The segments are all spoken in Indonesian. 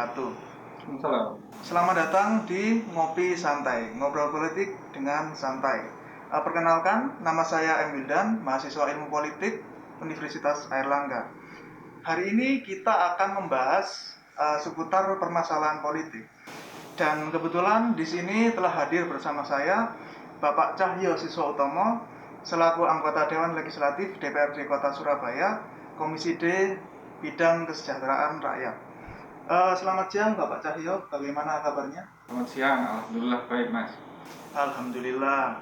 wabarakatuh. Salam. Selamat datang di Ngopi Santai, ngobrol politik dengan santai. Perkenalkan, nama saya M. Wildan, mahasiswa Ilmu Politik Universitas Airlangga. Hari ini kita akan membahas seputar permasalahan politik. Dan kebetulan di sini telah hadir bersama saya Bapak Cahyo Siswautomo selaku anggota Dewan Legislatif DPRD Kota Surabaya, Komisi D Bidang Kesejahteraan Rakyat. Selamat siang Bapak Cahyo, bagaimana kabarnya? Selamat siang, alhamdulillah baik Mas. Alhamdulillah.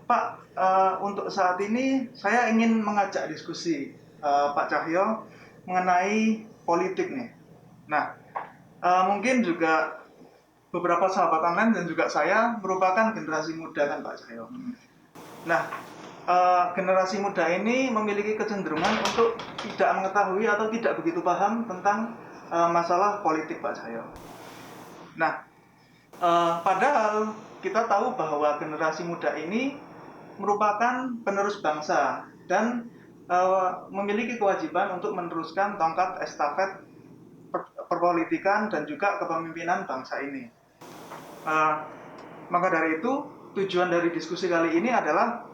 Pak, untuk saat ini saya ingin mengajak diskusi Pak Cahyo mengenai politik nih. Nah, mungkin juga beberapa sahabat online dan juga saya merupakan generasi muda kan Pak Cahyo. Nah, generasi muda ini memiliki kecenderungan untuk tidak mengetahui atau tidak begitu paham tentang masalah politik Pak Cahyo. Nah, padahal kita tahu bahwa generasi muda ini merupakan penerus bangsa dan memiliki kewajiban untuk meneruskan tongkat estafet perpolitikan dan juga kepemimpinan bangsa ini. Maka dari itu, tujuan dari diskusi kali ini adalah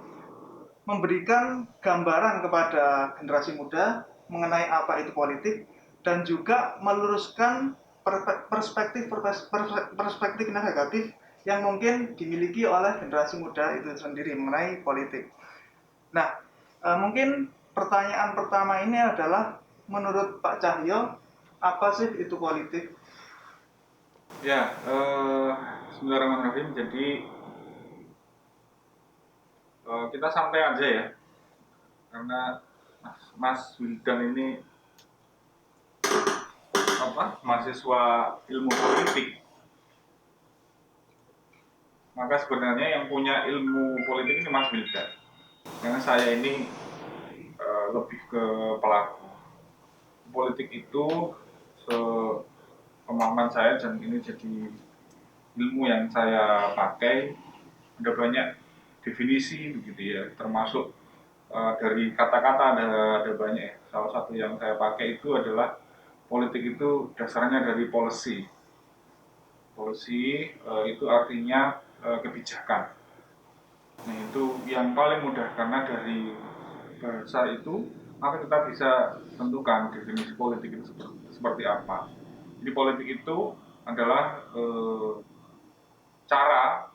memberikan gambaran kepada generasi muda mengenai apa itu politik dan juga meluruskan perspektif negatif yang mungkin dimiliki oleh generasi muda itu sendiri mengenai politik. Nah, mungkin pertanyaan pertama ini adalah, menurut Pak Cahyo, apa sih itu politik? Ya, Bismillahirrahmanirrahim. Jadi kita santai aja ya, karena Mas Wildan ini mahasiswa ilmu politik. Maka sebenarnya yang punya ilmu politik ini Mas Wildan, karena saya ini lebih ke pelaku. Politik itu pemahaman saya, dan ini jadi ilmu yang saya pakai. Ada banyak definisi begitu ya, termasuk dari kata-kata ada banyak ya. Salah satu yang saya pakai itu adalah politik itu dasarnya dari policy. Policy itu artinya kebijakan. Nah, itu yang paling mudah, karena dari bahasa itu maka kita bisa tentukan definisi politik itu seperti apa. Jadi politik itu adalah cara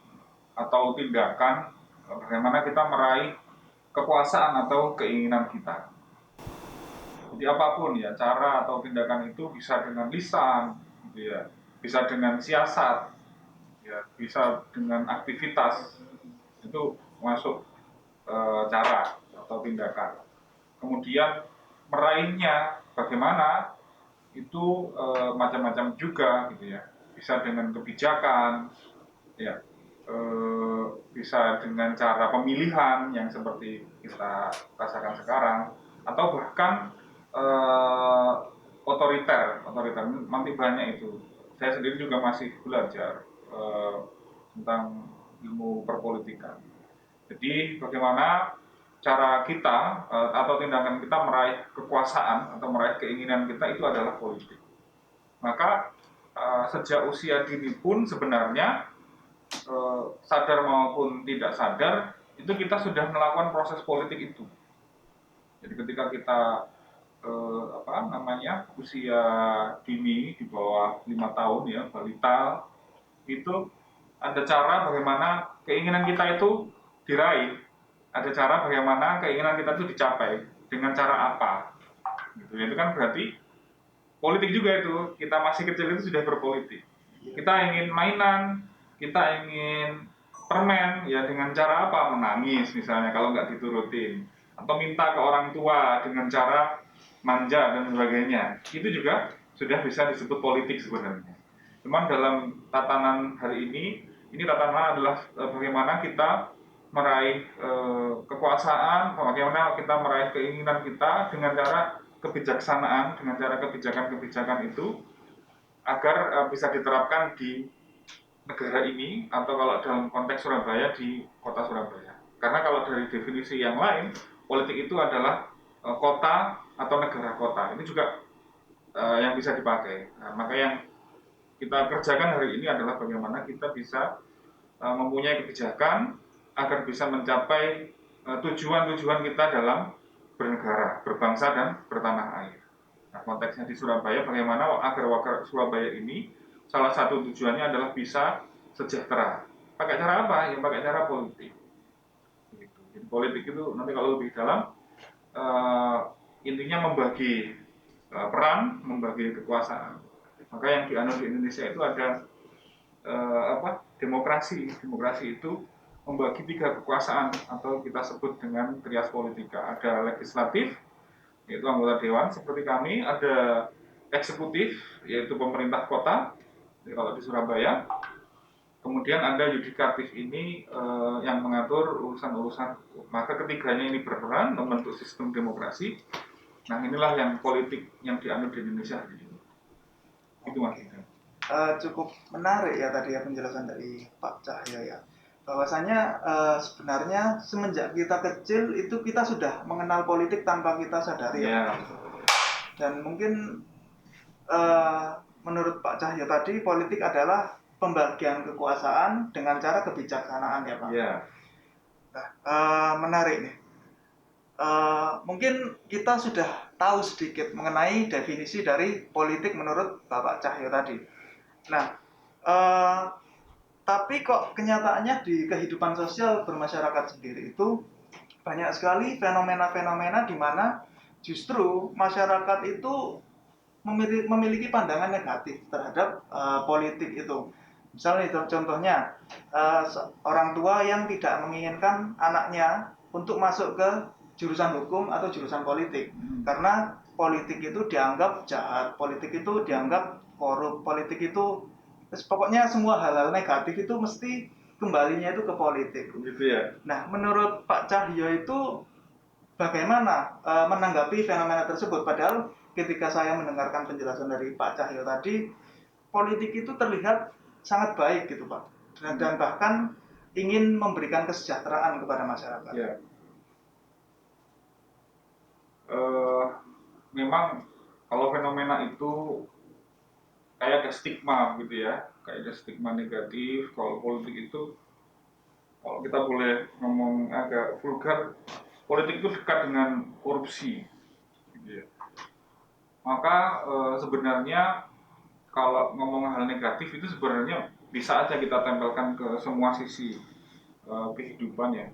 atau tindakan bagaimana kita meraih kekuasaan atau keinginan kita. Jadi apapun ya, cara atau tindakan itu bisa dengan lisan, gitu ya, bisa dengan siasat, ya, bisa dengan aktivitas, itu masuk cara atau tindakan. Kemudian meraihnya bagaimana, itu macam-macam juga, gitu ya. Bisa dengan kebijakan, ya, bisa dengan cara pemilihan yang seperti kita rasakan sekarang, atau bahkan otoriter nanti banyak itu. Saya sendiri juga masih belajar tentang ilmu perpolitikan. Jadi bagaimana cara kita atau tindakan kita meraih kekuasaan atau meraih keinginan kita itu adalah politik. Maka sejak usia dini pun sebenarnya sadar maupun tidak sadar itu kita sudah melakukan proses politik itu. Jadi ketika kita usia dini di bawah 5 tahun ya, balita, itu ada cara bagaimana keinginan kita itu diraih, ada cara bagaimana keinginan kita itu dicapai, dengan cara apa gitu. Itu kan berarti politik juga itu. Kita masih kecil itu sudah berpolitik. Kita ingin mainan, kita ingin permen, ya dengan cara apa? Menangis misalnya kalau nggak diturutin, atau minta ke orang tua dengan cara manja dan sebagainya. Itu juga sudah bisa disebut politik sebenarnya. Cuman dalam tatanan hari ini tatanan adalah bagaimana kita meraih kekuasaan, bagaimana kita meraih keinginan kita dengan cara kebijaksanaan, dengan cara kebijakan-kebijakan itu agar bisa diterapkan di negara ini, atau kalau dalam konteks Surabaya, di kota Surabaya. Karena kalau dari definisi yang lain, politik itu adalah kota atau negara kota. Ini juga yang bisa dipakai. Nah, maka yang kita kerjakan hari ini adalah bagaimana kita bisa mempunyai kebijakan agar bisa mencapai tujuan-tujuan kita dalam bernegara, berbangsa dan bertanah air. Nah, konteksnya di Surabaya bagaimana agar warga Surabaya ini salah satu tujuannya adalah bisa sejahtera. Pakai cara apa? Ya pakai cara politik. Gitu. Jadi politik itu nanti kalau lebih dalam intinya membagi peran, membagi kekuasaan. Maka yang dianut di Indonesia itu ada demokrasi. Demokrasi itu membagi 3 kekuasaan atau kita sebut dengan trias politika. Ada legislatif, yaitu anggota dewan seperti kami, ada eksekutif, yaitu pemerintah kota, kalau di Surabaya. Kemudian ada yudikatif ini yang mengatur urusan-urusan. Maka ketiganya ini berperan membentuk sistem demokrasi. Nah, inilah yang politik yang dianut di Indonesia. Itu Mas. Cukup menarik ya tadi ya penjelasan dari Pak Cahyo ya. Bahwasanya sebenarnya semenjak kita kecil itu kita sudah mengenal politik tanpa kita sadari ya. Dan mungkin menurut Pak Cahyo tadi politik adalah pembagian kekuasaan dengan cara kebijaksanaan ya Pak. Iya. Nah, menarik nih. Mungkin kita sudah tahu sedikit mengenai definisi dari politik menurut Bapak Cahyo tadi. Nah, tapi kok kenyataannya di kehidupan sosial bermasyarakat sendiri itu banyak sekali fenomena-fenomena di mana justru masyarakat itu memiliki pandangan negatif terhadap politik itu. Misalnya itu contohnya orang tua yang tidak menginginkan anaknya untuk masuk ke jurusan hukum atau jurusan politik karena politik itu dianggap jahat, politik itu dianggap korup, politik itu pokoknya semua hal-hal negatif itu mesti kembalinya itu ke politik. Gitu ya. Nah, menurut Pak Cahyo itu bagaimana menanggapi fenomena tersebut? Padahal ketika saya mendengarkan penjelasan dari Pak Cahyo tadi, politik itu terlihat sangat baik gitu Pak, dan bahkan ingin memberikan kesejahteraan kepada masyarakat. Ya. Memang kalau fenomena itu kayak ada stigma gitu ya, kayak ada stigma negatif. Kalau politik itu, kalau kita boleh ngomong agak vulgar, politik itu dekat dengan korupsi gitu ya. Maka sebenarnya kalau ngomong hal negatif itu sebenarnya bisa aja kita tempelkan ke semua sisi kehidupan ya,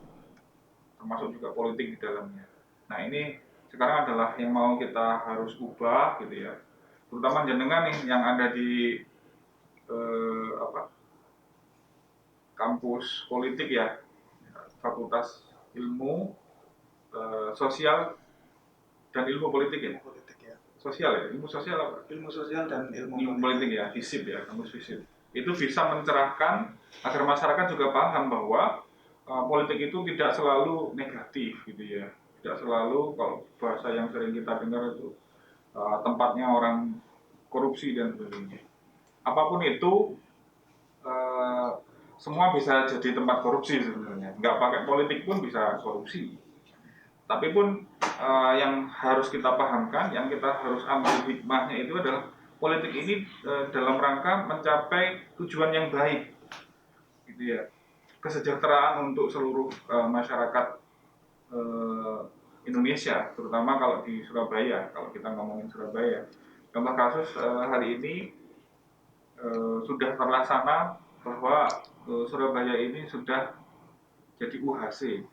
termasuk juga politik di dalamnya. Nah, ini sekarang adalah yang mau kita harus ubah gitu ya, terutama jenengan nih yang ada di kampus politik ya, Fakultas Ilmu Sosial dan Ilmu Politik ya. Sosial ya, ilmu sosial apa? Ilmu sosial dan ilmu politik ya, FISIP ya, kampus FISIP. Itu bisa mencerahkan agar masyarakat juga paham bahwa politik itu tidak selalu negatif gitu ya. Tidak selalu, kalau bahasa yang sering kita dengar itu tempatnya orang korupsi dan sebagainya. Apapun itu semua bisa jadi tempat korupsi sebenarnya. Nggak pakai politik pun bisa korupsi. Tapi pun yang harus kita pahamkan, yang kita harus ambil hikmahnya itu adalah politik ini dalam rangka mencapai tujuan yang baik, gitu ya, kesejahteraan untuk seluruh masyarakat Indonesia, terutama kalau di Surabaya. Kalau kita ngomongin Surabaya, contoh kasus hari ini sudah terlaksana bahwa Surabaya ini sudah jadi UHC,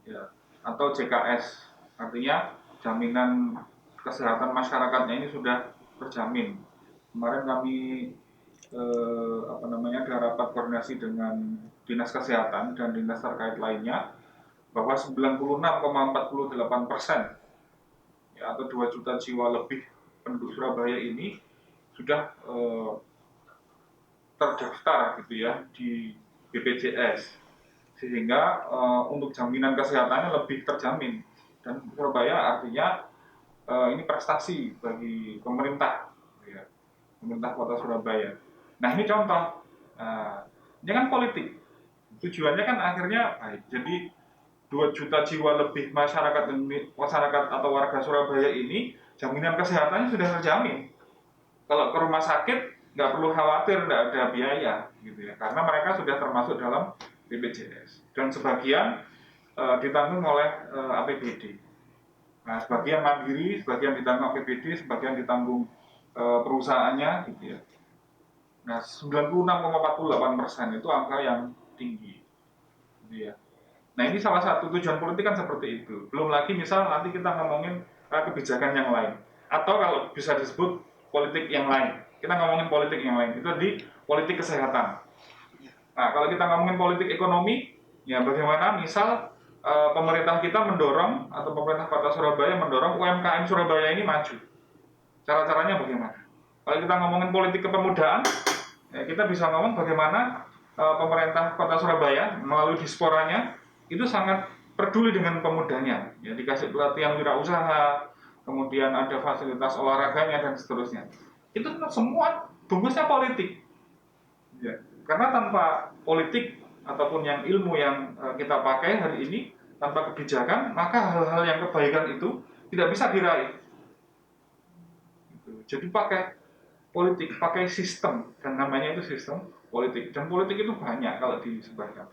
ya, atau JKS, artinya jaminan kesehatan masyarakatnya ini sudah terjamin. Kemarin kami ada rapat koordinasi dengan dinas kesehatan dan dinas terkait lainnya bahwa 96,48% ya, atau 2 juta jiwa lebih penduduk Surabaya ini sudah terdaftar gitu ya di BPJS, sehingga untuk jaminan kesehatannya lebih terjamin. Dan Surabaya artinya ini prestasi bagi pemerintah, ya, pemerintah kota Surabaya. Nah, ini contoh, ini kan politik, tujuannya kan akhirnya baik. Jadi 2 juta jiwa lebih masyarakat atau warga Surabaya ini jaminan kesehatannya sudah terjamin. Kalau ke rumah sakit nggak perlu khawatir nggak ada biaya gitu ya, karena mereka sudah termasuk dalam BPJS dan sebagian ditanggung oleh APBD. Nah, sebagian mandiri, sebagian ditanggung APBD, sebagian ditanggung perusahaannya gitu ya. Nah, 96,48% itu angka yang tinggi gitu ya. Nah, ini salah satu tujuan politik kan seperti itu. Belum lagi misal nanti kita ngomongin kebijakan yang lain. Atau kalau bisa disebut politik yang lain. Kita ngomongin politik yang lain. Itu di politik kesehatan. Nah, kalau kita ngomongin politik ekonomi, ya bagaimana misal pemerintah kita mendorong, atau pemerintah Kota Surabaya mendorong UMKM Surabaya ini maju. Cara-caranya bagaimana? Kalau kita ngomongin politik kepemudaan, ya kita bisa ngomong bagaimana pemerintah Kota Surabaya melalui disporanya itu sangat peduli dengan pemudanya, ya dikasih pelatihan wirausaha, kemudian ada fasilitas olahraganya dan seterusnya. Itu semua bungkusnya politik, ya. Karena tanpa politik ataupun yang ilmu yang kita pakai hari ini, tanpa kebijakan, maka hal-hal yang kebaikan itu tidak bisa diraih. Jadi pakai politik, pakai sistem, dan namanya itu sistem politik. Dan politik itu banyak kalau disebarkan.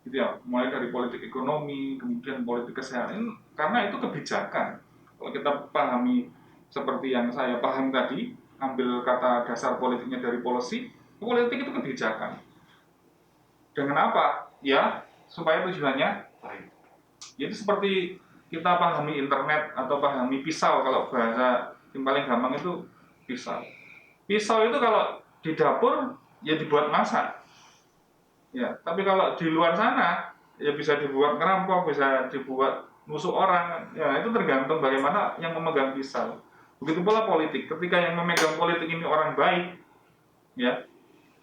Gitu ya, mulai dari politik ekonomi, kemudian politik kesehatan, karena itu kebijakan. Kalau kita pahami seperti yang saya paham tadi, ambil kata dasar politiknya dari policy, politik itu kebijakan. Dengan apa? Ya, supaya tujuannya baik. Jadi seperti kita pahami internet atau pahami pisau, kalau bahasa yang paling gampang itu pisau. Pisau itu kalau di dapur ya dibuat masak. Ya, tapi kalau di luar sana ya bisa dibuat ngerampok, bisa dibuat nusuk orang. Ya, itu tergantung bagaimana yang memegang pisau. Begitu pula politik. Ketika yang memegang politik ini orang baik, ya,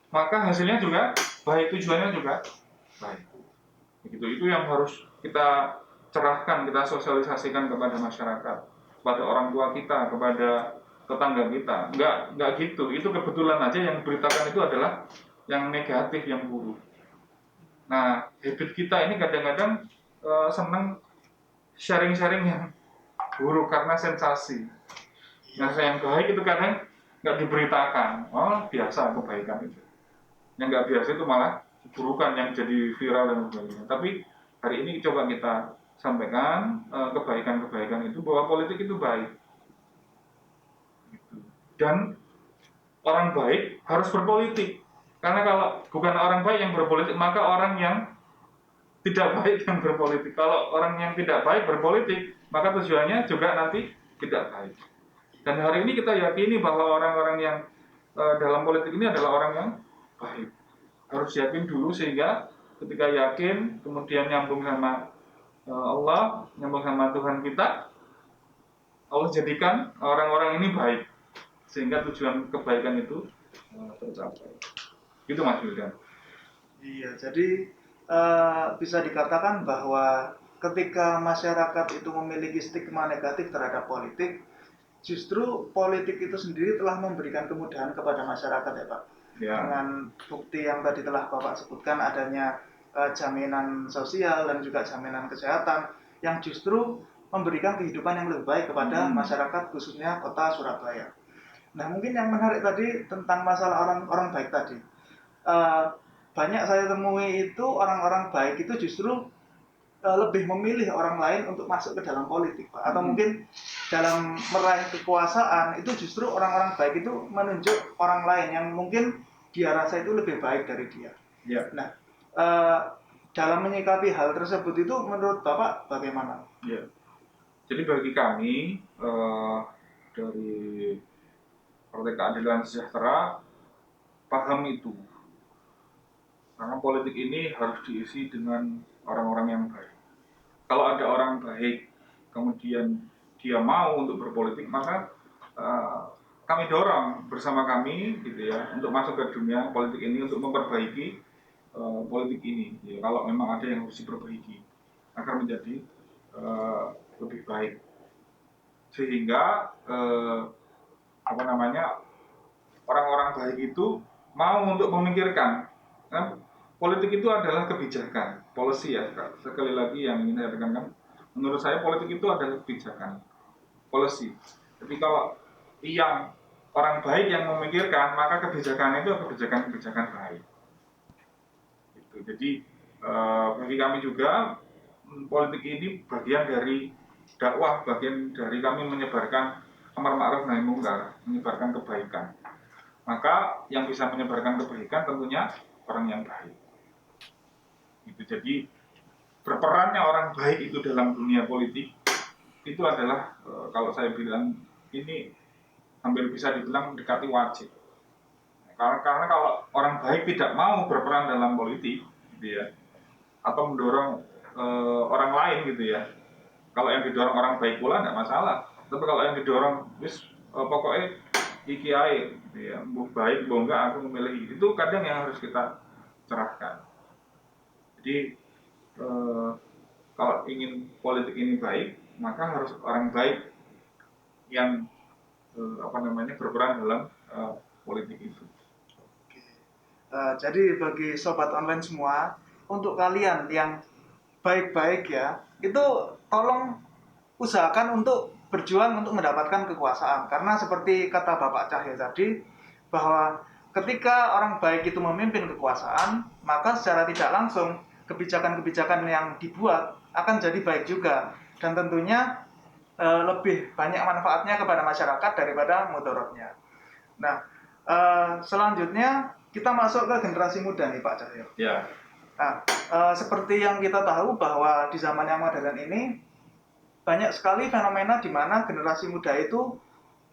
maka hasilnya juga baik, tujuannya juga baik. Begitu, itu yang harus kita cerahkan, kita sosialisasikan kepada masyarakat, kepada orang tua kita, kepada tetangga kita. Enggak gitu. Itu kebetulan aja yang diberitakan itu adalah yang negatif, yang buruk. Nah, habit kita ini kadang-kadang senang sharing-sharing yang buruk karena sensasi. Nah, yang baik itu kadang nggak diberitakan. Oh, biasa kebaikan itu. Yang nggak biasa itu malah keburukan yang jadi viral dan sebagainya. Tapi hari ini coba kita sampaikan kebaikan-kebaikan itu, bahwa politik itu baik. Dan orang baik harus berpolitik. Karena kalau bukan orang baik yang berpolitik, maka orang yang tidak baik yang berpolitik. Kalau orang yang tidak baik berpolitik, maka tujuannya juga nanti tidak baik. Dan hari ini kita yakini bahwa orang-orang yang dalam politik ini adalah orang yang baik. Harus yakin dulu, sehingga ketika yakin, kemudian nyambung sama Allah, nyambung sama Tuhan kita, Allah jadikan orang-orang ini baik, sehingga tujuan kebaikan itu tercapai. Itu Mas Wildan. Iya, jadi bisa dikatakan bahwa ketika masyarakat itu memiliki stigma negatif terhadap politik, justru politik itu sendiri telah memberikan kemudahan kepada masyarakat ya Pak. Ya. Dengan bukti yang tadi telah Bapak sebutkan, adanya jaminan sosial dan juga jaminan kesehatan yang justru memberikan kehidupan yang lebih baik kepada masyarakat, khususnya Kota Surabaya. Nah, mungkin yang menarik tadi tentang masalah orang-orang baik tadi. Banyak saya temui itu orang-orang baik itu justru lebih memilih orang lain untuk masuk ke dalam politik, Pak. Atau mungkin dalam meraih kekuasaan itu justru orang-orang baik itu menunjuk orang lain yang mungkin dia rasa itu lebih baik dari dia. Ya. Nah, dalam menyikapi hal tersebut itu menurut Bapak bagaimana? Ya. Jadi bagi kami dari Partai Keadilan Sejahtera paham itu. Karena politik ini harus diisi dengan orang-orang yang baik. Kalau ada orang baik, kemudian dia mau untuk berpolitik, maka kami dorong bersama kami, gitu ya, untuk masuk ke dunia politik ini, untuk memperbaiki politik ini. Ya, kalau memang ada yang harus diperbaiki, agar menjadi lebih baik, sehingga orang-orang baik itu mau untuk memikirkan. Nah, politik itu adalah kebijakan, policy ya. Sekali lagi yang ingin saya tekankan, menurut saya politik itu adalah kebijakan, policy. Jadi kalau yang orang baik yang memikirkan, maka kebijakan itu kebijakan-kebijakan baik. Gitu. Jadi bagi kami juga politik ini bagian dari dakwah, bagian dari kami menyebarkan amar ma'ruf nahi mungkar, menyebarkan kebaikan. Maka yang bisa menyebarkan kebaikan tentunya orang yang baik. Gitu. Jadi berperannya orang baik itu dalam dunia politik itu adalah kalau saya bilang ini hampir bisa dibilang mendekati wajib. Karena kalau orang baik tidak mau berperan dalam politik, gitu ya, atau mendorong orang lain gitu ya. Kalau yang didorong orang baik pula tidak masalah. Tapi kalau yang didorong, pokoknya iki ae, gitu ya, baik, enggak aku memilih itu kadang yang harus kita cerahkan. Jadi kalau ingin politik ini baik, maka harus orang baik yang berperan dalam politik itu. Jadi bagi sobat online semua, untuk kalian yang baik-baik ya, itu tolong usahakan untuk berjuang untuk mendapatkan kekuasaan. Karena seperti kata Bapak Cahyo tadi, bahwa ketika orang baik itu memimpin kekuasaan, maka secara tidak langsung kebijakan-kebijakan yang dibuat akan jadi baik juga. Dan tentunya lebih banyak manfaatnya kepada masyarakat daripada mudaratnya. Nah, selanjutnya kita masuk ke generasi muda nih Pak Cahyo. Ya. Nah, seperti yang kita tahu bahwa di zaman yang modern ini banyak sekali fenomena di mana generasi muda itu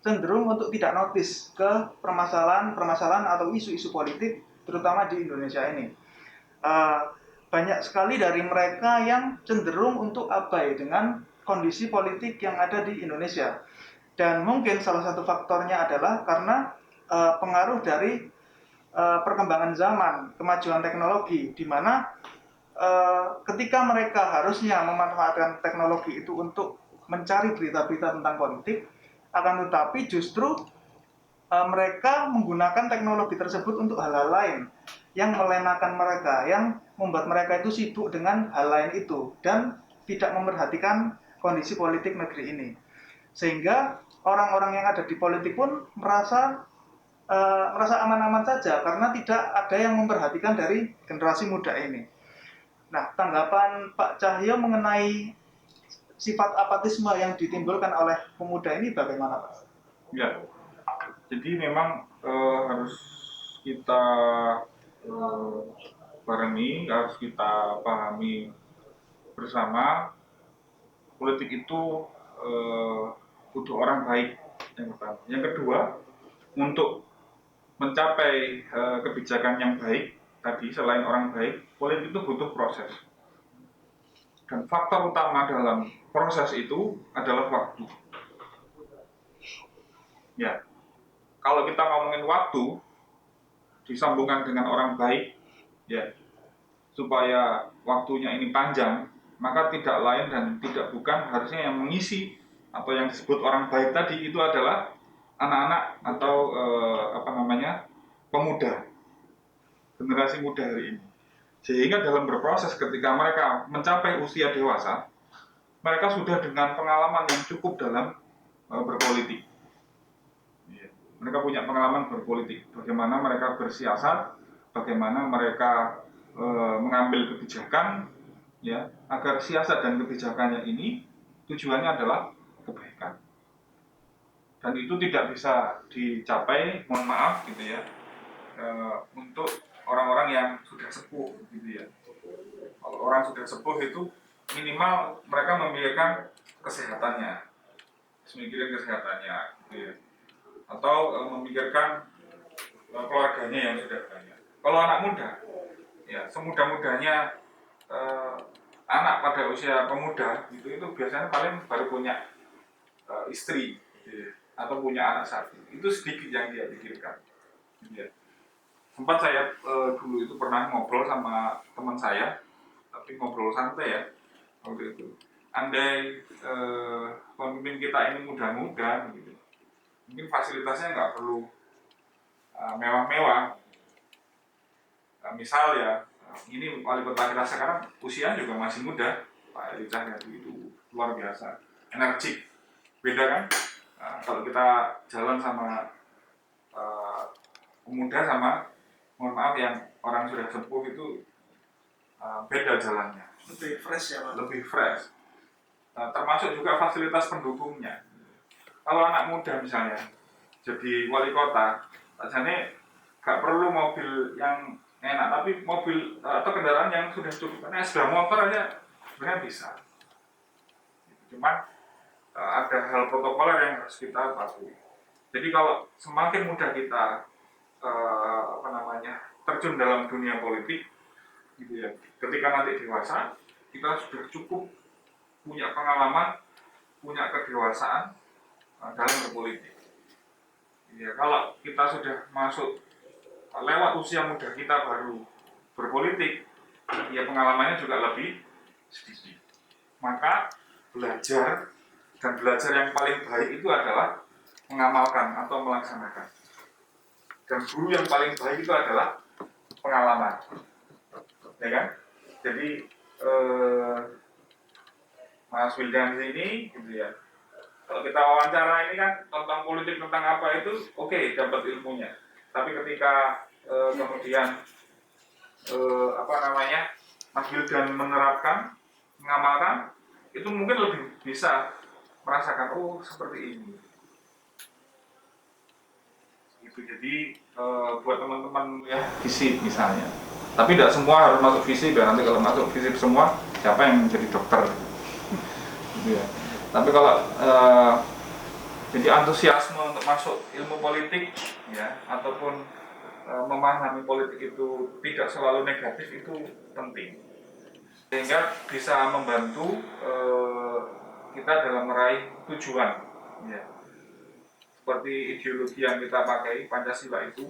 cenderung untuk tidak notice ke permasalahan atau isu-isu politik, terutama di Indonesia ini. Banyak sekali dari mereka yang cenderung untuk abai dengan kondisi politik yang ada di Indonesia. Dan mungkin salah satu faktornya adalah karena pengaruh dari perkembangan zaman, kemajuan teknologi, di mana ketika mereka harusnya memanfaatkan teknologi itu untuk mencari berita-berita tentang politik, akan tetapi justru mereka menggunakan teknologi tersebut untuk hal-hal lain yang melenakan mereka, yang membuat mereka itu sibuk dengan hal lain itu dan tidak memperhatikan kondisi politik negeri ini. Sehingga orang-orang yang ada di politik pun merasa aman-aman saja karena tidak ada yang memperhatikan dari generasi muda ini. Nah, tanggapan Pak Cahyo mengenai sifat apatisme yang ditimbulkan oleh pemuda ini bagaimana, Pak? Ya, jadi memang harus kita barengi, harus kita pahami bersama. Politik itu butuh orang baik yang pertama. Yang kedua, untuk mencapai kebijakan yang baik tadi, selain orang baik, politik itu butuh proses. Dan faktor utama dalam proses itu adalah waktu. Ya, kalau kita ngomongin waktu disambungkan dengan orang baik, ya, supaya waktunya ini panjang, maka tidak lain dan tidak bukan harusnya yang mengisi atau yang disebut orang baik tadi itu adalah anak-anak atau pemuda, generasi muda hari ini. Sehingga dalam berproses ketika mereka mencapai usia dewasa, mereka sudah dengan pengalaman yang cukup dalam berpolitik. Mereka punya pengalaman berpolitik, bagaimana mereka bersiasat, bagaimana mereka mengambil kebijakan, ya, agar siasat dan kebijakannya ini tujuannya adalah kebaikan. Dan itu tidak bisa dicapai, mohon maaf gitu ya, untuk orang-orang yang sudah sepuh gitu ya. Kalau orang sudah sepuh itu minimal mereka memikirkan kesehatannya, mikirin kesehatannya gitu ya. Atau memikirkan keluarganya yang sudah banyak. Kalau anak muda, ya semudah-mudahnya anak pada usia pemuda itu biasanya paling baru punya istri gitu ya, atau punya anak satu. Itu sedikit yang dia pikirkan. Gitu ya. Sempat saya dulu itu pernah ngobrol sama teman saya, tapi ngobrol santai ya waktu itu. Andai pemimpin kita ini muda-muda, gitu, mungkin fasilitasnya nggak perlu mewah-mewah. Misal ya, ini wali kota kita sekarang usia juga masih muda, Pak Eri Cahyadi itu luar biasa, energik, beda kan Kalau kita jalan sama pemuda sama, mohon maaf, yang orang sudah sepuh itu beda jalannya. Lebih fresh ya Pak? Lebih fresh. Termasuk juga fasilitas pendukungnya. Kalau anak muda misalnya jadi wali kota, rasanya nggak perlu mobil yang enak, tapi mobil atau kendaraan yang sudah cukup. Karena sepeda motor aja sebenarnya bisa. Cuman ada hal protokoler yang harus kita patuhi. Jadi kalau semakin mudah kita terjun dalam dunia politik, gitu ya, ketika nanti dewasa kita sudah cukup punya pengalaman, punya kedewasaan dalam berpolitik. Ya, kalau kita sudah masuk lewat usia muda kita baru berpolitik, ya pengalamannya juga lebih sedikit. Maka belajar yang paling baik itu adalah mengamalkan atau melaksanakan. Dan guru yang paling baik itu adalah pengalaman, ya kan? Jadi Mas Wildan ini, gitu ya. Kalau kita wawancara ini kan tentang politik, tentang apa itu, oke, dapat ilmunya. Tapi ketika kemudian Mas Wildan menerapkan, mengamalkan, itu mungkin lebih bisa merasakan, oh seperti ini. Gitu. Jadi buat teman-teman ya fisik misalnya, tapi tidak semua harus masuk fisik ya. Nanti kalau masuk fisik semua, siapa yang menjadi dokter? Gitu ya. Tapi kalau jadi antusiasme untuk masuk ilmu politik ya, ataupun memahami politik itu tidak selalu negatif, itu penting, sehingga bisa membantu kita dalam meraih tujuan ya. Seperti ideologi yang kita pakai, Pancasila, itu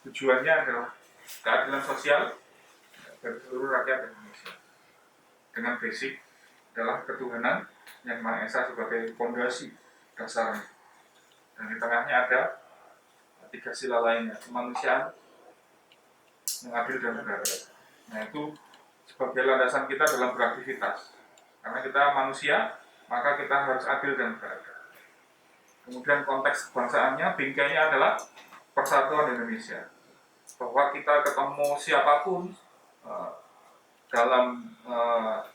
tujuannya adalah keadilan sosial bagi seluruh rakyat Indonesia, dengan basic adalah ketuhanan yang Maha Esa sebagai fondasi dasar, dan di tengahnya ada 3 sila lainnya, kemanusiaan yang adil dan beradab. Nah, itu sebagai landasan kita dalam beraktivitas, karena kita manusia, maka kita harus adil dan beradab. Kemudian konteks kebangsaannya, bingkainya adalah persatuan Indonesia, bahwa kita ketemu siapapun dalam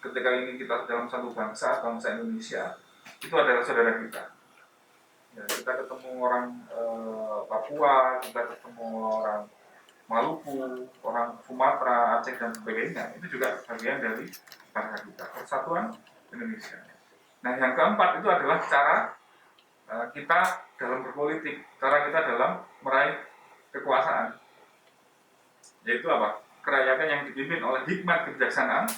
ketika ini kita dalam satu bangsa Indonesia, itu adalah saudara kita. Ya, kita ketemu orang Papua, kita ketemu orang Maluku, orang Sumatera, Aceh dan sebagainya, itu juga bagian dari bangsa kita, persatuan Indonesia. Nah, yang keempat itu adalah cara kita dalam berpolitik, cara kita dalam meraih kekuasaan, yaitu apa? Kerakyatan yang dipimpin oleh hikmat kebijaksanaan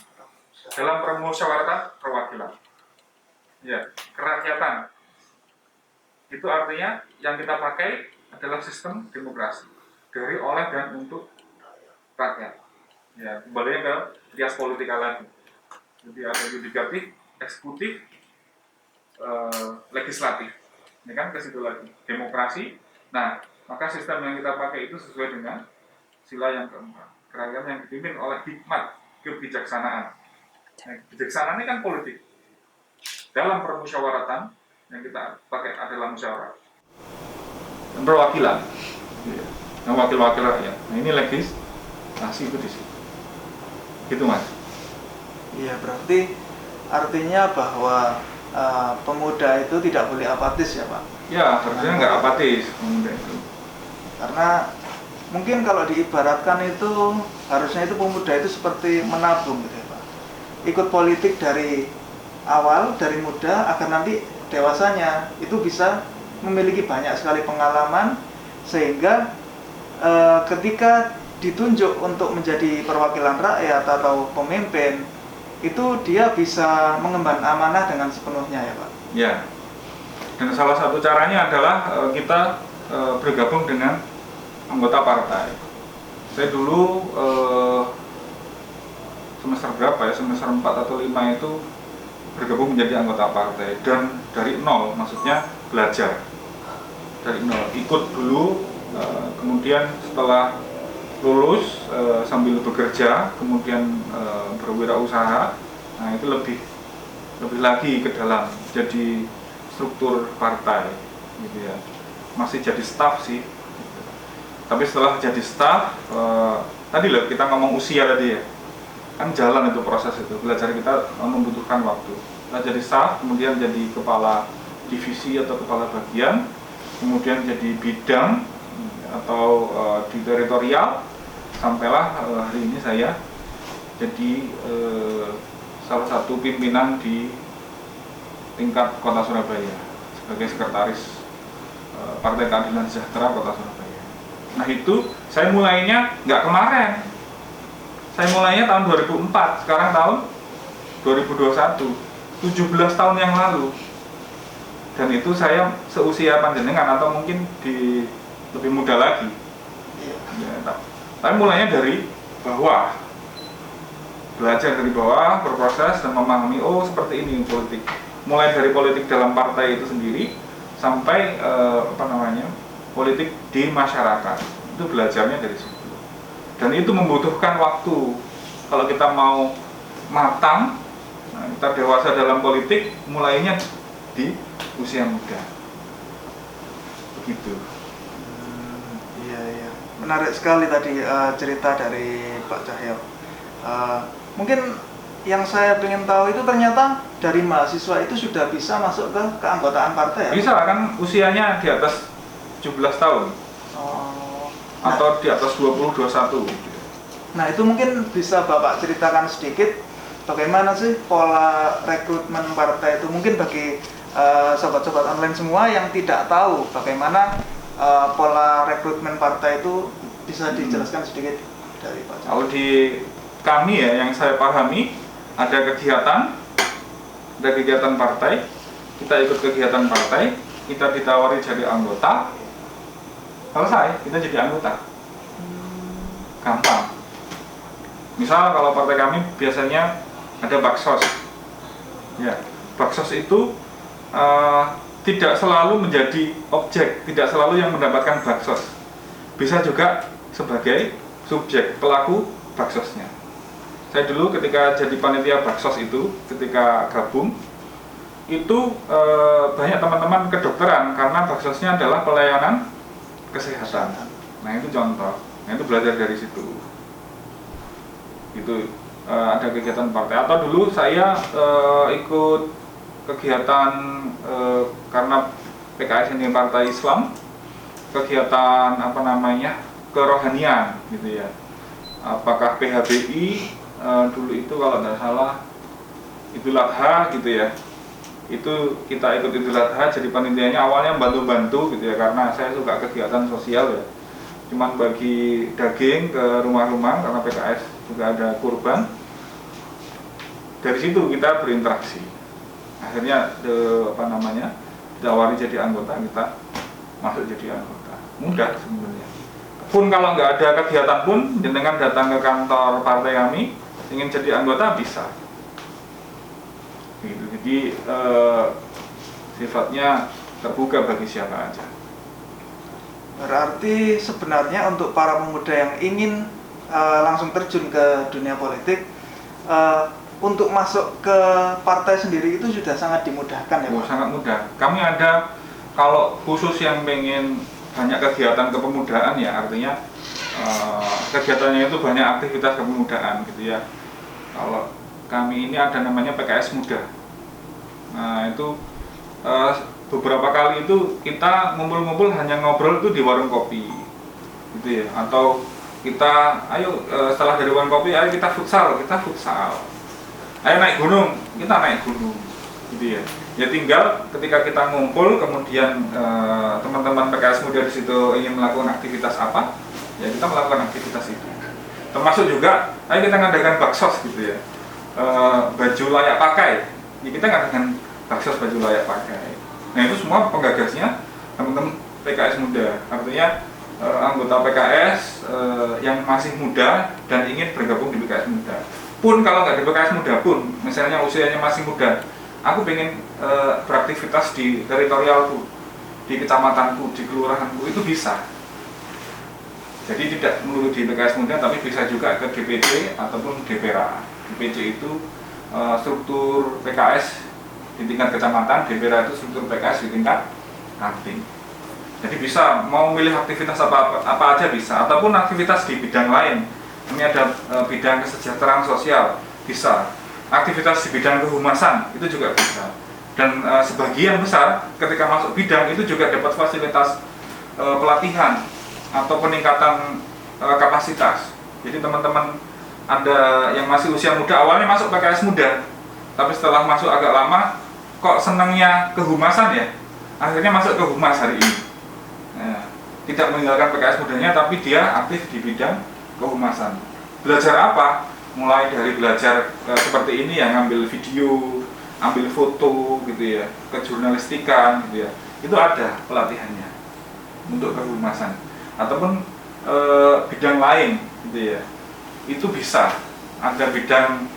dalam permusyawaratan perwakilan. Ya, kerakyatan itu artinya yang kita pakai adalah sistem demokrasi dari, oleh, dan untuk rakyat. Ya, kembali ke rias politika lagi. Jadi ada yudikatif, eksekutif, legislatif. Ini kan ke situ lagi, demokrasi. Nah, maka sistem yang kita pakai itu sesuai dengan sila yang keempat, kerakyatan yang dipimpin oleh hikmat kebijaksanaan. Nah, kebijaksanaan ini kan politik. Dalam permusyawaratan yang kita pakai adalah musyawarah dan perwakilan, yang wakil-wakil rakyat. Nah, ini legislasi itu di situ. Gitu, Mas. Iya, berarti artinya bahwa pemuda itu tidak boleh apatis ya Pak? Ya, harusnya nggak apatis pemuda itu. Karena mungkin kalau diibaratkan itu harusnya itu pemuda itu seperti menabung gitu ya Pak. Ikut politik dari awal, dari muda, agar nanti dewasanya itu bisa memiliki banyak sekali pengalaman, sehingga ketika ditunjuk untuk menjadi perwakilan rakyat atau pemimpin, itu dia bisa mengemban amanah dengan sepenuhnya ya Pak? Ya, dan salah satu caranya adalah kita bergabung dengan anggota partai. Saya dulu semester berapa ya, semester 4 atau 5 itu bergabung menjadi anggota partai, dan dari nol, maksudnya belajar dari nol, ikut dulu, kemudian setelah lulus sambil bekerja, kemudian berwirausaha. Nah, itu lebih lagi ke dalam, jadi struktur partai gitu ya, masih jadi staf sih gitu. Tapi setelah jadi staf tadi loh kita ngomong usia tadi ya, kan jalan itu proses itu, belajar kita membutuhkan waktu. Kita jadi staf, kemudian jadi kepala divisi atau kepala bagian, kemudian jadi bidang atau di teritorial, sampailah hari ini saya jadi salah satu pimpinan di tingkat Kota Surabaya sebagai sekretaris Partai Keadilan Sejahtera Kota Surabaya. Nah itu saya mulainya nggak kemarin, saya mulainya tahun 2004, sekarang tahun 2021, 17 tahun yang lalu. Dan itu saya seusia panjenengan atau mungkin lebih muda lagi. Ya, tapi mulainya dari bawah, belajar dari bawah, berproses dan memahami, oh seperti ini politik. Mulai dari politik dalam partai itu sendiri sampai politik di masyarakat, itu belajarnya dari situ. Dan itu membutuhkan waktu. Kalau kita mau matang, kita dewasa dalam politik, mulainya di usia muda. Begitu. Iya. Menarik sekali tadi cerita dari Pak Cahyo. Mungkin yang saya ingin tahu itu ternyata dari mahasiswa itu sudah bisa masuk ke keanggotaan partai ya? Bisa kan, usianya di atas 17 tahun. Atau di atas 20-21. Nah itu mungkin bisa Bapak ceritakan sedikit bagaimana sih pola rekrutmen partai itu, mungkin bagi sobat-sobat online semua yang tidak tahu bagaimana pola rekrutmen partai itu, bisa dijelaskan sedikit dari Pak Cahyo. Kalau di kami ya, yang saya pahami, ada kegiatan partai, kita ikut kegiatan partai, kita ditawari jadi anggota, selesai, kita jadi anggota. Gampang. Misal kalau partai kami biasanya ada baksos. Ya, baksos itu tidak selalu menjadi objek, tidak selalu yang mendapatkan baksos. Bisa juga sebagai subjek, pelaku baksosnya. Saya dulu ketika jadi panitia baksos itu, ketika gabung, itu banyak teman-teman kedokteran karena baksosnya adalah pelayanan kesehatan. Nah itu contoh, nah itu belajar dari situ. Itu ada kegiatan partai. Atau dulu saya ikut kegiatan karena PKS ini partai Islam, kegiatan kerohanian gitu ya. Apakah PHBI dulu itu kalau tidak salah Idul Adha gitu ya, itu kita ikut Idul Adha jadi panitianya, awalnya bantu-bantu gitu ya, karena saya suka kegiatan sosial ya, cuman bagi daging ke rumah-rumah karena PKS juga ada kurban. Dari situ kita berinteraksi, akhirnya ditawari jadi anggota, kita masuk jadi anggota. Mudah sebenarnya. Pun kalau nggak ada kegiatan pun, jenengan datang ke kantor partai kami, ingin jadi anggota bisa. Gitu. Jadi sifatnya terbuka bagi siapa aja. Berarti sebenarnya untuk para pemuda yang ingin langsung terjun ke dunia politik, untuk masuk ke partai sendiri itu sudah sangat dimudahkan ya Pak? Sangat mudah. Kami ada, kalau khusus yang pengen banyak kegiatan kepemudaan ya, artinya kegiatannya itu banyak aktivitas kepemudaan gitu ya. Kalau kami ini ada namanya PKS Muda. Nah itu beberapa kali itu kita ngumpul-ngumpul hanya ngobrol itu di warung kopi gitu ya. Atau kita setelah dari warung kopi, ayo kita futsal. Ayo naik gunung, kita naik gunung gitu ya. Ya tinggal ketika kita ngumpul, kemudian teman-teman PKS Muda di situ ingin melakukan aktivitas apa, ya kita melakukan aktivitas itu. Termasuk juga, ayo kita ngadakan baksos gitu ya, baju layak pakai, ya kita ngadakan baksos baju layak pakai. Nah itu semua penggagasnya teman-teman PKS Muda, artinya anggota PKS yang masih muda dan ingin bergabung di PKS Muda. Pun kalau nggak di PKS Muda pun, misalnya usianya masih muda, aku pengen beraktivitas di teritorialku, di kecamatanku, di kelurahanku, itu bisa. Jadi tidak melulu di PKS Muda, tapi bisa juga ke DPC ataupun DPRA. DPC itu struktur PKS di tingkat kecamatan, DPR itu struktur PKS di tingkat ranting. Jadi bisa mau milih aktivitas apa aja bisa, ataupun aktivitas di bidang lain. Ini ada bidang kesejahteraan sosial bisa, aktivitas di bidang kehumasan itu juga bisa. Dan sebagian besar ketika masuk bidang itu juga dapat fasilitas pelatihan atau peningkatan kapasitas. Jadi teman-teman ada yang masih usia muda awalnya masuk PKS muda, tapi setelah masuk agak lama kok senangnya kehumasan ya, akhirnya masuk ke humas hari ini. Nah, tidak meninggalkan PKS mudanya, tapi dia aktif di bidang kehumasan. Belajar apa? Mulai dari belajar seperti ini yang ngambil video, ambil foto gitu ya, kejurnalistikan gitu ya. Itu ada pelatihannya untuk kehumasan. Ataupun bidang lain gitu ya. Itu bisa. Ada bidang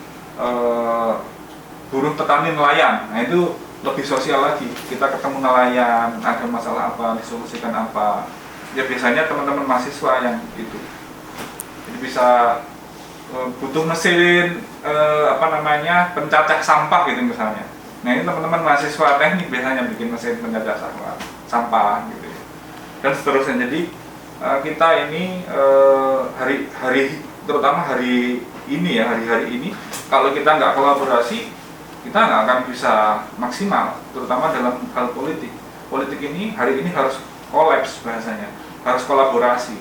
buruh petani nelayan. Nah, itu lebih sosial lagi, kita ketemu nelayan, ada masalah apa, disolusikan apa. Ya biasanya teman-teman mahasiswa yang itu. Jadi bisa butuh mesin pencacah sampah gitu misalnya. Nah ini teman-teman mahasiswa teknik biasanya bikin mesin pencacah sampah gitu. Dan seterusnya. Jadi kita ini hari-hari, terutama hari ini kalau kita nggak kolaborasi, kita nggak akan bisa maksimal, terutama dalam hal politik. Politik ini hari ini harus kolaps bahasanya, harus kolaborasi.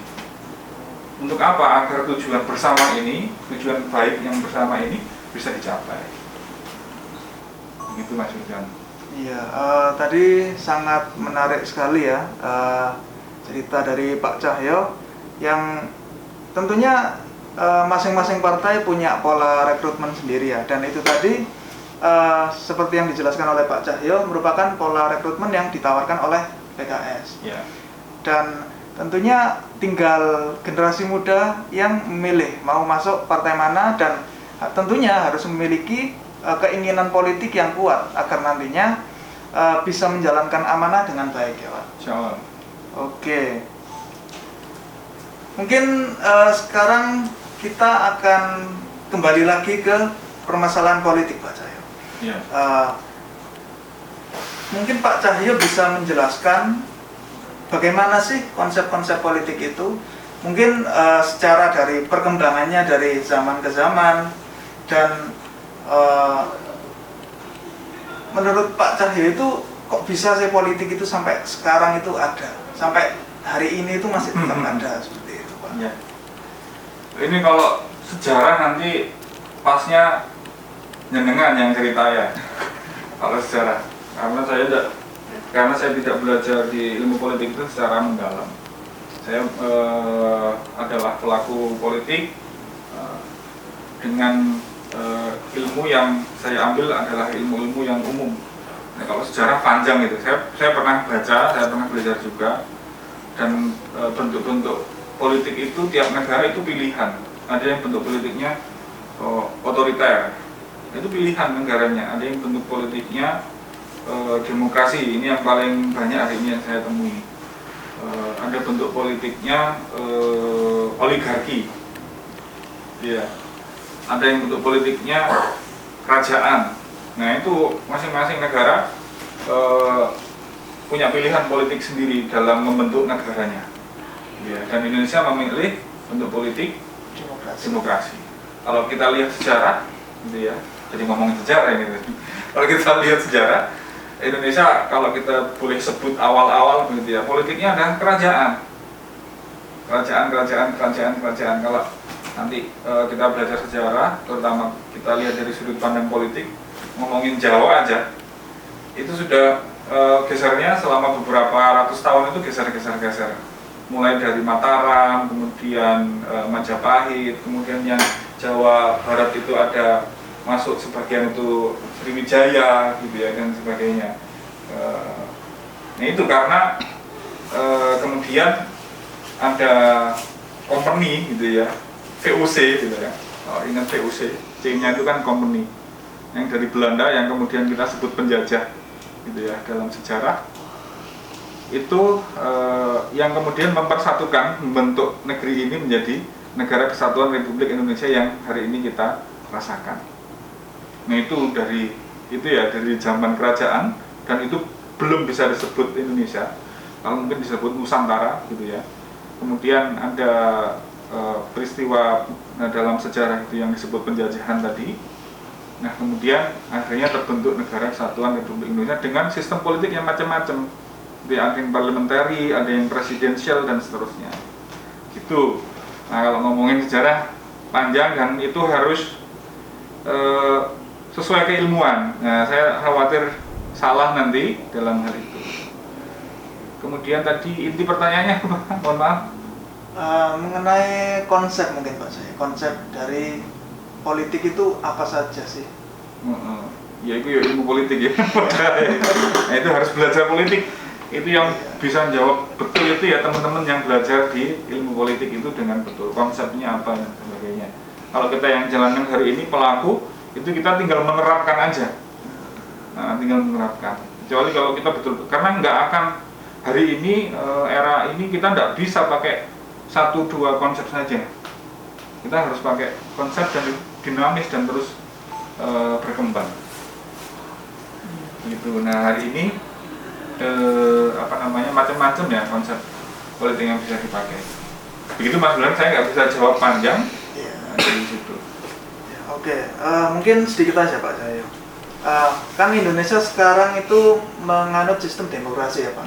Untuk apa? Agar tujuan bersama ini, tujuan baik yang bersama ini bisa dicapai. Begitu Mas Yudhan. Iya, tadi sangat menarik sekali ya cerita dari Pak Cahyo yang tentunya masing-masing partai punya pola rekrutmen sendiri ya, dan itu tadi seperti yang dijelaskan oleh Pak Cahyo merupakan pola rekrutmen yang ditawarkan oleh PKS. Yeah. Dan tentunya tinggal generasi muda yang memilih mau masuk partai mana, dan tentunya harus memiliki keinginan politik yang kuat agar nantinya bisa menjalankan amanah dengan baik ya Pak. Insyaallah. Oke. Mungkin sekarang kita akan kembali lagi ke permasalahan politik Pak Cahyo. Yeah. Mungkin Pak Cahyo bisa menjelaskan bagaimana sih konsep-konsep politik itu, mungkin secara dari perkembangannya dari zaman ke zaman, dan menurut Pak Cahyo itu kok bisa sih politik itu sampai sekarang itu ada, sampai hari ini itu masih tetap ada seperti itu Pak. Yeah. Ini kalau sejarah nanti pasnya jenengan yang cerita ya. Kalau sejarah, karena saya tidak belajar di ilmu politik itu secara mendalam. Saya adalah pelaku politik dengan ilmu yang saya ambil adalah ilmu-ilmu yang umum. Nah, kalau sejarah panjang itu, saya pernah baca, saya pernah belajar juga, dan bentuk-bentuk politik itu tiap negara itu pilihan. Ada yang bentuk politiknya otoriter, itu pilihan negaranya. Ada yang bentuk politiknya demokrasi, ini yang paling banyak hari ini yang saya temui. Ada bentuk politiknya oligarki, ya. Ada yang bentuk politiknya kerajaan. Nah itu masing-masing negara punya pilihan politik sendiri dalam membentuk negaranya. Ya, dan Indonesia memilih bentuk politik demokrasi. Kalau kita lihat sejarah, gitu ya. Jadi ngomongin sejarah ini. Kalau kita lihat sejarah, Indonesia kalau kita boleh sebut awal-awal begitu ya, politiknya adalah kerajaan. Kerajaan. Kalau nanti kita belajar sejarah, terutama kita lihat dari sudut pandang politik, ngomongin Jawa aja, itu sudah gesernya selama beberapa ratus tahun itu geser. Mulai dari Mataram, kemudian Majapahit, kemudian yang Jawa Barat itu ada masuk sebagian itu Sriwijaya gitu ya, dan sebagainya. Nah itu karena kemudian ada company gitu ya, VOC gitu ya. Oh, ingat VOC, C-nya itu kan company yang dari Belanda yang kemudian kita sebut penjajah gitu ya dalam sejarah. Itu yang kemudian mempersatukan, membentuk negeri ini menjadi Negara Kesatuan Republik Indonesia yang hari ini kita rasakan. Nah itu dari itu ya dari zaman kerajaan, dan itu belum bisa disebut Indonesia, kalau mungkin disebut Nusantara gitu ya. Kemudian ada peristiwa dalam sejarah itu yang disebut penjajahan tadi. Nah kemudian akhirnya terbentuk Negara Kesatuan Republik Indonesia dengan sistem politik yang macam-macam. Ada yang parliamentary, ada yang presidensial dan seterusnya. Gitu. Nah kalau ngomongin sejarah panjang dan itu harus sesuai keilmuan. Nah, saya khawatir salah nanti dalam hal itu. Kemudian tadi inti pertanyaannya apa? Mohon maaf. Mengenai konsep mungkin Pak saya. Konsep dari politik itu apa saja sih? Ya itu ya ilmu politik ya. Nah, itu harus belajar politik. Itu yang bisa jawab betul itu ya teman-teman yang belajar di ilmu politik itu dengan betul konsepnya apa dan sebagainya. Kalau kita yang jalankan hari ini pelaku itu kita tinggal menerapkan aja. Nah, tinggal menerapkan. Kecuali kalau kita betul, karena nggak akan hari ini era ini kita nggak bisa pakai 1-2 konsep saja. Kita harus pakai konsep dan dinamis dan terus berkembang. Gitu. Nah hari ini macam-macam ya konsep politik yang bisa dipakai. Begitu Mas Bulan, saya nggak bisa jawab panjang. Dari situ. Oke, mungkin sedikit aja Pak Cahyo. Kan Indonesia sekarang itu menganut sistem demokrasi ya Pak.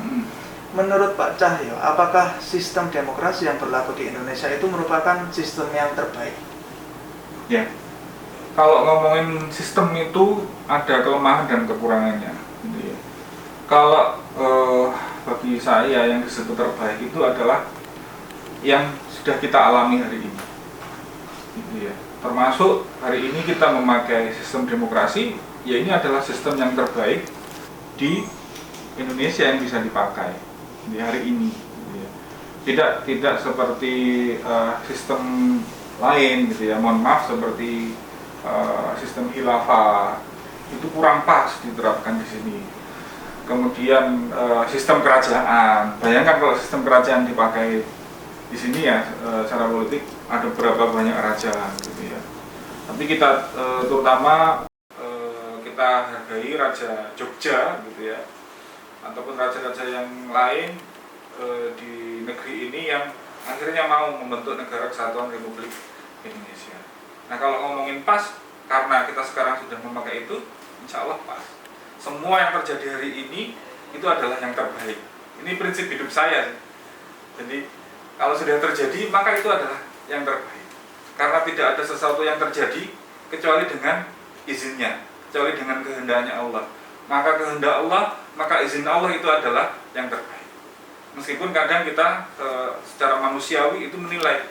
Menurut Pak Cahyo, apakah sistem demokrasi yang berlaku di Indonesia itu merupakan sistem yang terbaik? Ya, kalau ngomongin sistem itu ada kelemahan dan kekurangannya. Gitu ya. Kalau bagi saya yang disebut terbaik itu adalah yang sudah kita alami hari ini. Gitu ya. Termasuk hari ini kita memakai sistem demokrasi, ya ini adalah sistem yang terbaik di Indonesia yang bisa dipakai di hari ini. Gitu ya. Tidak seperti sistem lain gitu ya. Mohon maaf seperti sistem khilafah itu kurang pas diterapkan di sini. Kemudian sistem kerajaan, bayangkan kalau sistem kerajaan dipakai di sini ya secara politik ada berapa banyak raja gitu ya. Tapi kita terutama kita hargai Raja Jogja gitu ya, ataupun raja-raja yang lain di negeri ini yang akhirnya mau membentuk Negara Kesatuan Republik Indonesia. Nah kalau ngomongin pas, karena kita sekarang sudah memakai itu, insya Allah pas. Semua yang terjadi hari ini itu adalah yang terbaik. Ini prinsip hidup saya. Jadi kalau sudah terjadi maka itu adalah yang terbaik. Karena tidak ada sesuatu yang terjadi kecuali dengan izinnya, kecuali dengan kehendaknya Allah. Maka kehendak Allah, maka izin Allah itu adalah yang terbaik. Meskipun kadang kita secara manusiawi itu menilai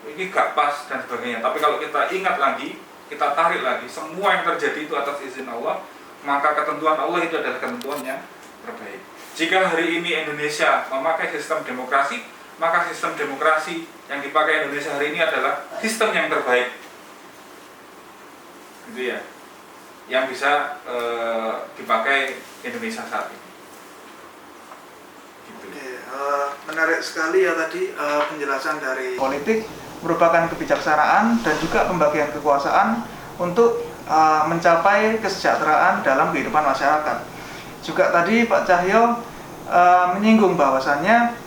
ini gak pas dan sebagainya. Tapi kalau kita ingat lagi, kita tarik lagi, semua yang terjadi itu atas izin Allah, maka ketentuan Allah itu adalah ketentuan yang terbaik. Jika hari ini Indonesia memakai sistem demokrasi, maka sistem demokrasi yang dipakai Indonesia hari ini adalah sistem yang terbaik. Gitu ya. Yang bisa dipakai Indonesia saat ini. Gitu. Oke, menarik sekali ya tadi penjelasan dari politik merupakan kebijaksanaan dan juga pembagian kekuasaan untuk mencapai kesejahteraan dalam kehidupan masyarakat. Juga tadi Pak Cahyo menyinggung bahwasannya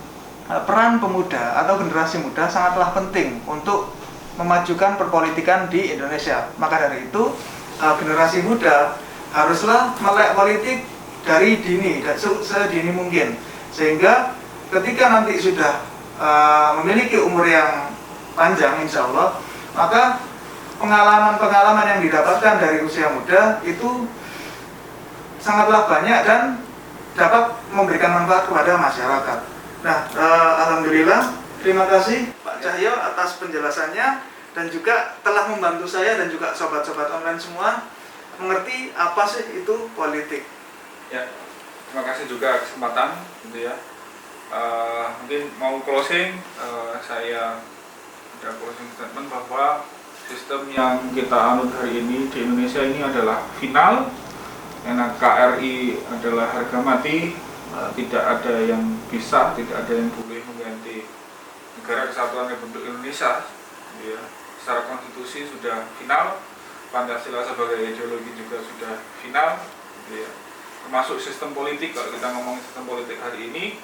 peran pemuda atau generasi muda sangatlah penting untuk memajukan perpolitikan di Indonesia. Maka dari itu generasi muda haruslah melek politik dari dini dan sedini mungkin, sehingga ketika nanti sudah memiliki umur yang panjang insya Allah, maka pengalaman-pengalaman yang didapatkan dari usia muda itu sangatlah banyak dan dapat memberikan manfaat kepada masyarakat. Nah, alhamdulillah, terima kasih Pak Cahyo atas penjelasannya dan juga telah membantu saya dan juga sobat-sobat online semua mengerti apa sih itu politik. Ya, terima kasih juga kesempatan gitu ya. Mungkin mau closing, saya ada closing statement bahwa sistem yang kita anut hari ini di Indonesia ini adalah final. NKRI adalah harga mati, tidak ada yang bisa, tidak ada yang boleh mengganti Negara Kesatuan Republik Indonesia. Ya, secara konstitusi sudah final Pancasila sebagai ideologi juga sudah final, gitu ya. Termasuk sistem politik, kalau kita ngomong sistem politik hari ini,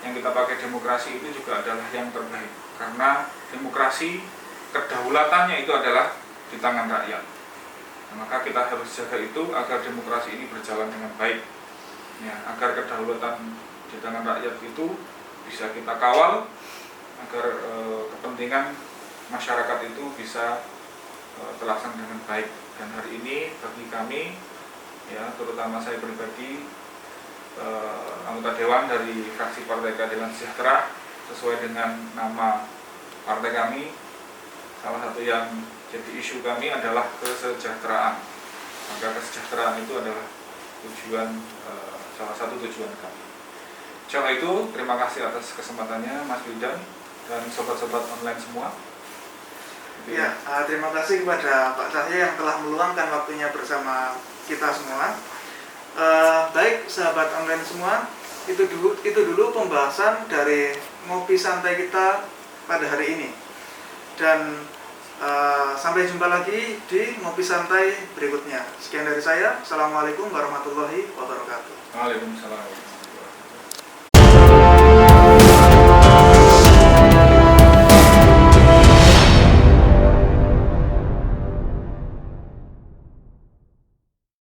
yang kita pakai demokrasi itu juga adalah yang terbaik. Karena demokrasi, kedaulatannya itu adalah di tangan rakyat. Nah, maka kita harus jaga itu agar demokrasi ini berjalan dengan baik. Ya, agar kedaulatan di tangan rakyat itu bisa kita kawal, agar kepentingan masyarakat itu bisa terlaksana dengan baik. Dan hari ini bagi kami, ya terutama saya pribadi, anggota dewan dari fraksi Partai Keadilan Sejahtera, sesuai dengan nama partai kami, salah satu yang jadi isu kami adalah kesejahteraan. Maka kesejahteraan itu adalah tujuan, salah satu tujuan kami. Karena itu, terima kasih atas kesempatannya Mas Wildan dan sobat-sobat online semua. Ya, terima kasih kepada Pak Cahyo yang telah meluangkan waktunya bersama kita semua. Baik sahabat online semua, itu dulu pembahasan dari ngopi santai kita pada hari ini. Dan sampai jumpa lagi di ngopi santai berikutnya. Sekian dari saya. Assalamualaikum warahmatullahi wabarakatuh. Waalaikumsalam.